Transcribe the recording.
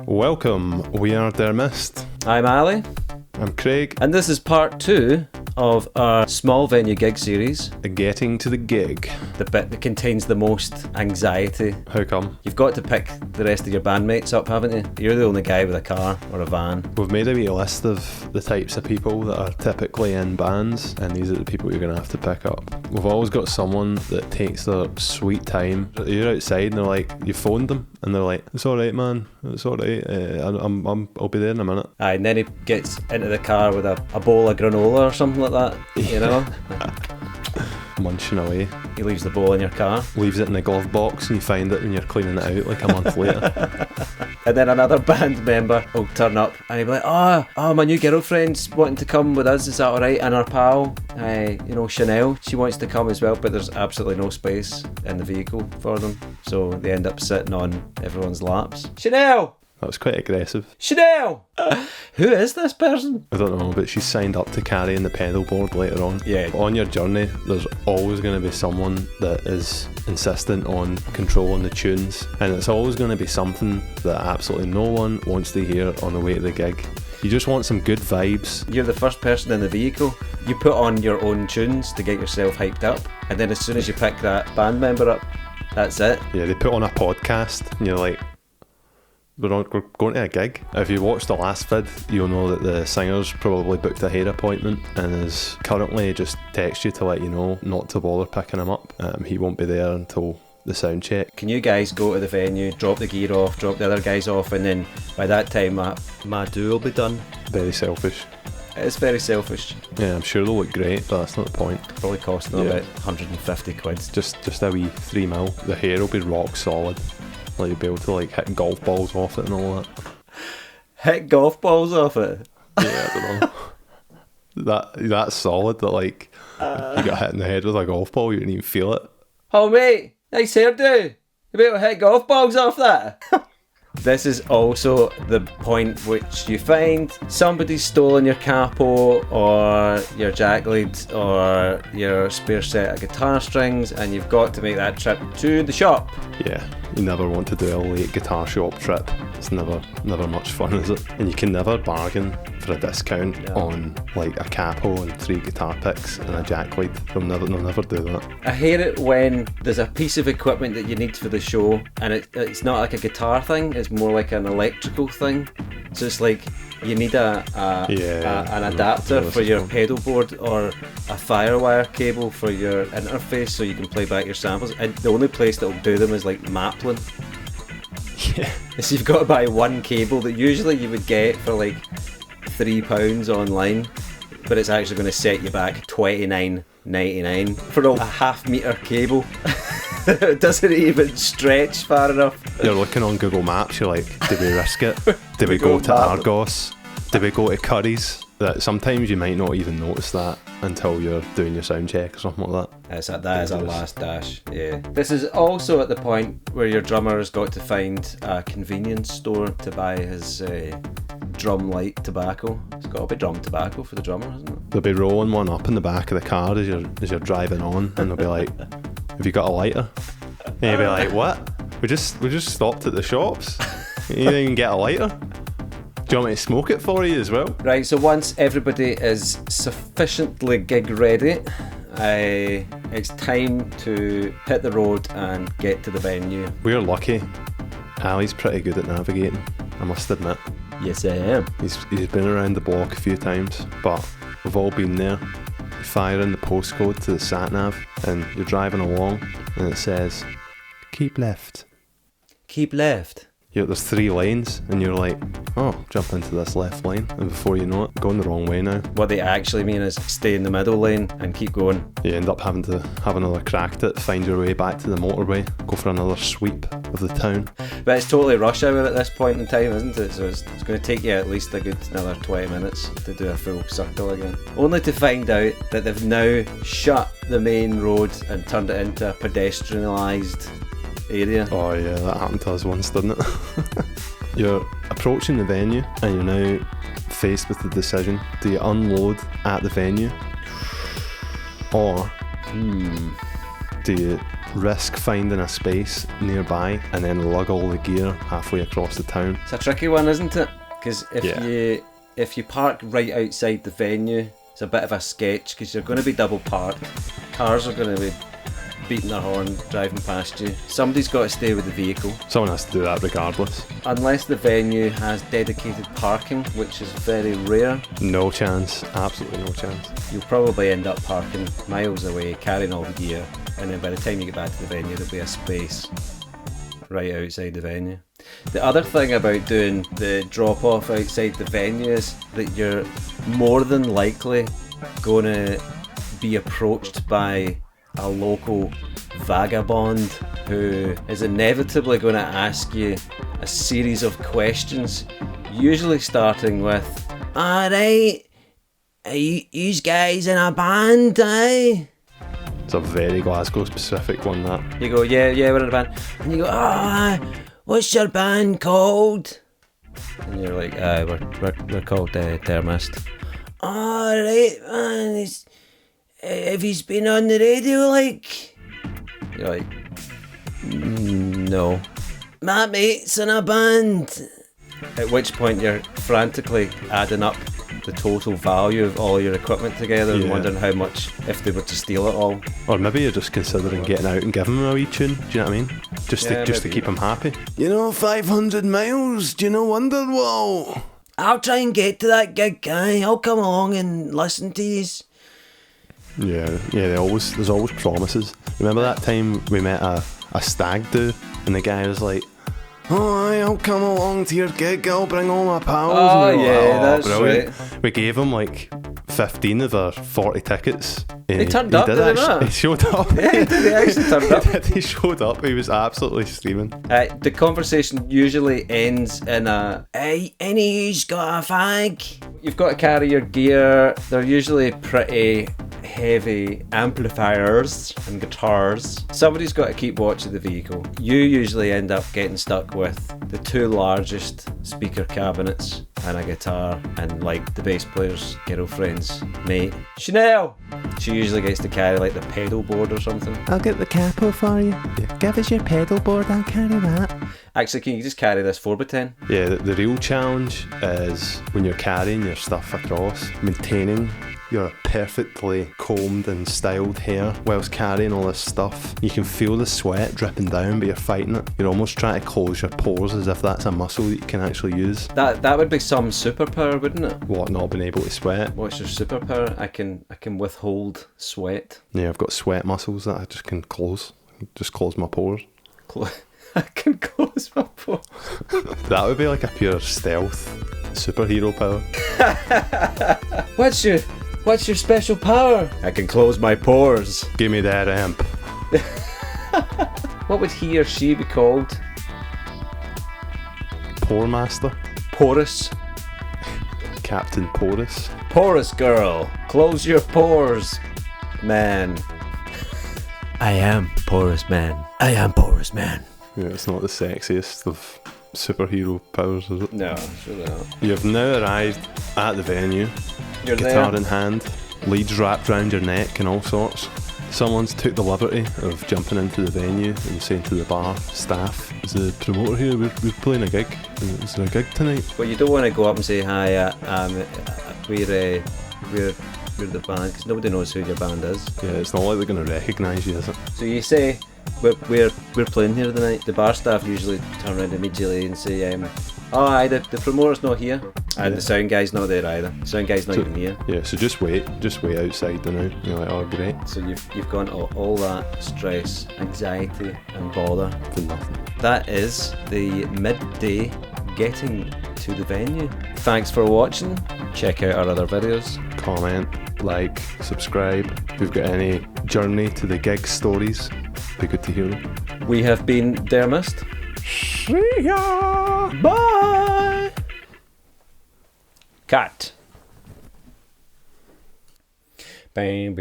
Welcome, we are Dermist. I'm Ali, I'm Craig. and this is part 2 of our small venue gig series, Getting to the gig. the bit that contains the most anxiety. How come? You've got to pick the rest of your bandmates up, haven't you? You're the only guy with a car or a van. We've made a wee list of the types of people that are typically in bands, and these are the people you're going to have to pick up. We've always got someone that takes their sweet time. You're outside and they're like, you phoned them, and they're like, it's alright man, it's alright, I'll be there in a minute. Aye, and then he gets into the car with a bowl of granola or something like that, you know? Munching away. He leaves the bowl in your car. Leaves it in the glove box and you find it when you're cleaning it out like a month later. And then another band member will turn up and he'll be like, oh, my new girlfriend's wanting to come with us, is that alright? And our pal, Chanel, she wants to come as well, but there's absolutely no space in the vehicle for them. So they end up sitting on everyone's laps. Chanel! That was quite aggressive. Chanel! Who is this person? I don't know, but she's signed up to carrying the pedal board later on. Yeah. On your journey, there's always going to be someone that is insistent on controlling the tunes, and it's always going to be something that absolutely no one wants to hear on the way to the gig. You just want some good vibes. You're the first person in the vehicle. You put on your own tunes to get yourself hyped up, and then as soon as you pick that band member up, that's it. Yeah, they put on a podcast, and you're like, we're going to a gig. If you watch the last vid, you'll know that the singer's probably booked a hair appointment and is currently just text you to let you know not to bother picking him up. He won't be there until the sound check. Can you guys go to the venue, drop the gear off, drop the other guys off, and then by that time my do will be done? Very selfish. It's very selfish. Yeah, I'm sure they'll look great, but that's not the point. Probably costing them about 150 quid. Just a wee 3 mil. The hair will be rock solid. Like you'll be able to like hit golf balls off it and all that. Hit golf balls off it? Yeah, I don't know. That's solid that like you got hit in the head with a golf ball, you didn't even feel it. Oh mate, nice hairdo. You'll be able to hit golf balls off that? This is also the point which you find somebody's stolen your capo or your jack lead or your spare set of guitar strings, and you've got to make that trip to the shop. Yeah, you never want to do a late guitar shop trip. It's never much fun, is it? And you can never bargain for a discount on like a capo and 3 guitar picks and a jack lead. They'll never do that. I hate it when there's a piece of equipment that you need for the show and it's not like a guitar thing, it's more like an electrical thing. So it's like you need an adapter for your pedal board or a firewire cable for your interface so you can play back your samples, and the only place that will do them is like Maplin. Yeah. So you've got to buy one cable that usually you would get for like £3 online, but it's actually going to set you back $29.99 for a half-metre cable. It doesn't even stretch far enough. You're looking on Google Maps, you're like, do we risk it? Do we go to Argos? Do we go to Curry's? That sometimes you might not even notice that until you're doing your sound check or something like that. That is our last dash, yeah. This is also at the point where your drummer has got to find a convenience store to buy his drum light tobacco. It's got to be drum tobacco for the drummer, hasn't it? They'll be rolling one up in the back of the car as you're driving on, and they'll be like, have you got a lighter? And you'll be like, what? We just stopped at the shops. You didn't even get a lighter? Do you want me to smoke it for you as well? Right, so once everybody is sufficiently gig ready, it's time to hit the road and get to the venue. We're lucky. Ali's pretty good at navigating, I must admit. Yes, I am. He's been around the block a few times, but we've all been there. You fire in the postcode to the sat-nav and you're driving along and it says, keep left. Keep left? There's 3 lanes and you're like, oh, jump into this left lane, and before you know it, going the wrong way now. What they actually mean is stay in the middle lane and keep going. You end up having to have another crack at it, find your way back to the motorway, go for another sweep of the town. But it's totally rush hour at this point in time, isn't it? So it's going to take you at least a good another 20 minutes to do a full circle again. Only to find out that they've now shut the main road and turned it into a pedestrianised area. Oh yeah, that happened to us once, didn't it? You're approaching the venue and you're now faced with the decision: do you unload at the venue, or do you risk finding a space nearby, and then lug all the gear halfway across the town. It's a tricky one, isn't it? Because if you park right outside the venue, it's a bit of a sketch because you're going to be double parked. Cars are going to be beating their horn, driving past you. Somebody's got to stay with the vehicle. Someone has to do that regardless. Unless the venue has dedicated parking, which is very rare. No chance. Absolutely no chance. You'll probably end up parking miles away, carrying all the gear, and then by the time you get back to the venue, there'll be a space right outside the venue. The other thing about doing the drop-off outside the venue is that you're more than likely going to be approached by a local vagabond who is inevitably going to ask you a series of questions, usually starting with, "Alright, are you guys in a band, eh?" It's a very Glasgow specific one, that. You go, yeah, we're in a band. And you go, what's your band called? And you're like, we're called Thermist. Alright, man, have you been on the radio, like? You're like, no. My mate's in a band. At which point you're frantically adding up the total value of all your equipment together and wondering how much if they were to steal it all. Or maybe you're just considering getting out and giving them a wee tune, do you know what I mean? Just to keep them happy. 500 miles, do you know Wonderwall? I'll try and get to that gig, guy. I'll come along and listen to these. Yeah, there's always promises. Remember that time we met a stag do, and the guy was like, I'll come along to your gig, I'll bring all my pals. Oh, yeah, that's brilliant. Right. We gave him like 15 of our 40 tickets. He turned up, didn't he? He showed up. Yeah, he actually turned up. He showed up, he was absolutely steaming. The conversation usually ends in a, "Hey, any of you's got a fag?" You've got to carry your gear. They're usually pretty heavy amplifiers and guitars. Somebody's got to keep watch of the vehicle. You usually end up getting stuck with the two largest speaker cabinets and a guitar and like the bass player's girlfriend's mate, Chanel. She usually gets to carry like the pedal board or something. I'll get the capo for you. Give us your pedal board, I'll carry that. Actually, can you just carry this 4x10? Yeah, the real challenge is when you're carrying your stuff across, maintaining your perfectly combed and styled hair whilst carrying all this stuff. You can feel the sweat dripping down, but you're fighting it. You're almost trying to close your pores as if that's a muscle that you can actually use. That would be some superpower, wouldn't it? What, not being able to sweat? What's your superpower? I can withhold sweat. Yeah, I've got sweat muscles that I just can close. Just close my pores. I can close my pores. That would be like a pure stealth superhero power. What's your special power? I can close my pores. Give me that amp. What would he or she be called? Pore Master. Porous. Captain Porous. Porous girl, close your pores, man. I am porous man. I am porous man. Yeah, it's not the sexiest of superhero powers, is it? No, it's really not. You have now arrived at the venue. You're guitar there. in hand, leads wrapped round your neck and all sorts. Someone's took the liberty of jumping into the venue and saying to the bar staff, "Is the promoter here? We're playing a gig. Is there a gig tonight?" Well, you don't want to go up and say, "Hi, we're the band," because nobody knows who your band is. Yeah, it's not like they're going to recognise you, is it? So you say, we're playing here tonight. The bar staff usually turn around immediately and say, "Oh, aye, the promoter's not here," and the sound guy's not there either. The sound guy's not even here. Yeah, so just wait outside the now. You're like, "Oh, great." So you've gone all that stress, anxiety, and bother for nothing. That is the midday getting to the venue. Thanks for watching. Check out our other videos. Comment, like, subscribe. If you've got any journey to the gig stories, be good to hear them. We have been Dermist. See ya! Bye! Cut. Bang,